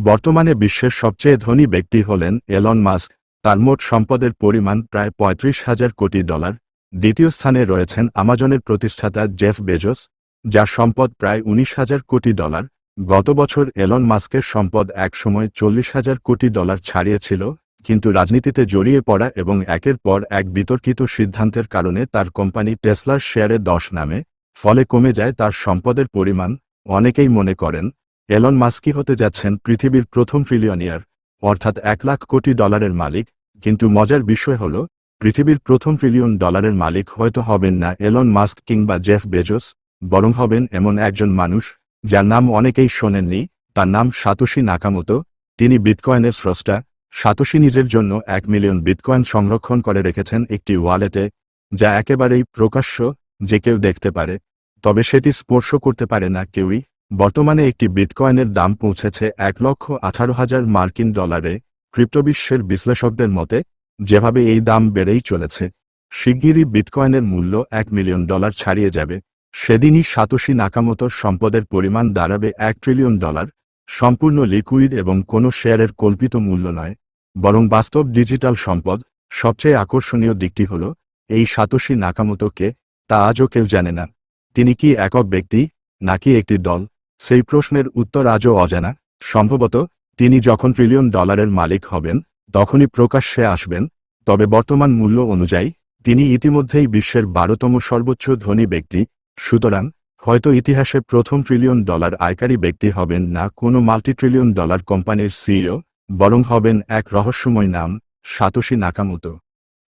বর্তমানে বিশ্বের সবচেয়ে ধনী ব্যক্তি হলেন এলন মাস্ক। তার মোট সম্পদের পরিমাণ প্রায় $35,000 কোটি। দ্বিতীয় স্থানে রয়েছেন আমাজনের প্রতিষ্ঠাতা জেফ বেজোস, যার সম্পদ প্রায় $19,000 কোটি। গত বছর এলন মাস্কের সম্পদ একসময় $40,000 কোটি ছাড়িয়েছিল, কিন্তু রাজনীতিতে জড়িয়ে পড়া এবং একের পর এক বিতর্কিত সিদ্ধান্তের কারণে তার কোম্পানি টেসলার শেয়ারে দশ নামে, ফলে কমে যায় তার সম্পদের পরিমাণ। অনেকেই মনে করেন এলন মাস্কই হতে যাচ্ছেন পৃথিবীর প্রথম ট্রিলিয়নিয়ার, অর্থাৎ $1,00,000 মালিক। কিন্তু মজার বিষয় হল, পৃথিবীর প্রথম $1,000,000,000 মালিক হয়তো হবেন না এলন মাস্ক কিংবা জেফ বেজোস, বরং হবেন এমন একজন মানুষ যার নাম অনেকেই শোনেননি। তার নাম সাতোশি নাকামোতো। তিনি বিটকয়েনের স্রষ্টা। সাতোশি নিজের জন্য 1 মিলিয়ন বিটকয়েন সংরক্ষণ করে রেখেছেন একটি ওয়ালেটে, যা একেবারেই প্রকাশ্য, যে কেউ দেখতে পারে, তবে সেটি স্পর্শ করতে পারে না কেউই। বর্তমানে একটি বিটকয়েনের দাম পৌঁছেছে $1,18,000। ক্রিপ্টোবিশ্বের বিশ্লেষকদের মতে, যেভাবে এই দাম বেড়েই চলেছে, শিগগিরই বিটকয়েনের মূল্য $1 মিলিয়ন ছাড়িয়ে যাবে। সেদিনই সাতোশি নাকামোতোর সম্পদের পরিমাণ দাঁড়াবে $1 ট্রিলিয়ন। সম্পূর্ণ লিকুইড এবং কোনো শেয়ারের কল্পিত মূল্য নয়, বরং বাস্তব ডিজিটাল সম্পদ। সবচেয়ে আকর্ষণীয় দিকটি হল, এই সাতোশি নাকামোতোকে তা আজও কেউ জানে না। তিনি কি একক ব্যক্তি, নাকি একটি দল? সেই প্রশ্নের উত্তর আজও অজানা। সম্ভবত তিনি যখন $1 ট্রিলিয়ন মালিক হবেন, তখনই প্রকাশ্যে আসবেন। তবে বর্তমান মূল্য অনুযায়ী তিনি ইতিমধ্যেই বিশ্বের 12তম সর্বোচ্চ ধনী ব্যক্তি। সুতরাং হয়তো ইতিহাসে প্রথম $1 ট্রিলিয়ন আয়কারী ব্যক্তি হবেন না কোনো $multi-trillion কোম্পানির সিইও, বরং হবেন এক রহস্যময় নাম, সাতোশি নাকামোতো।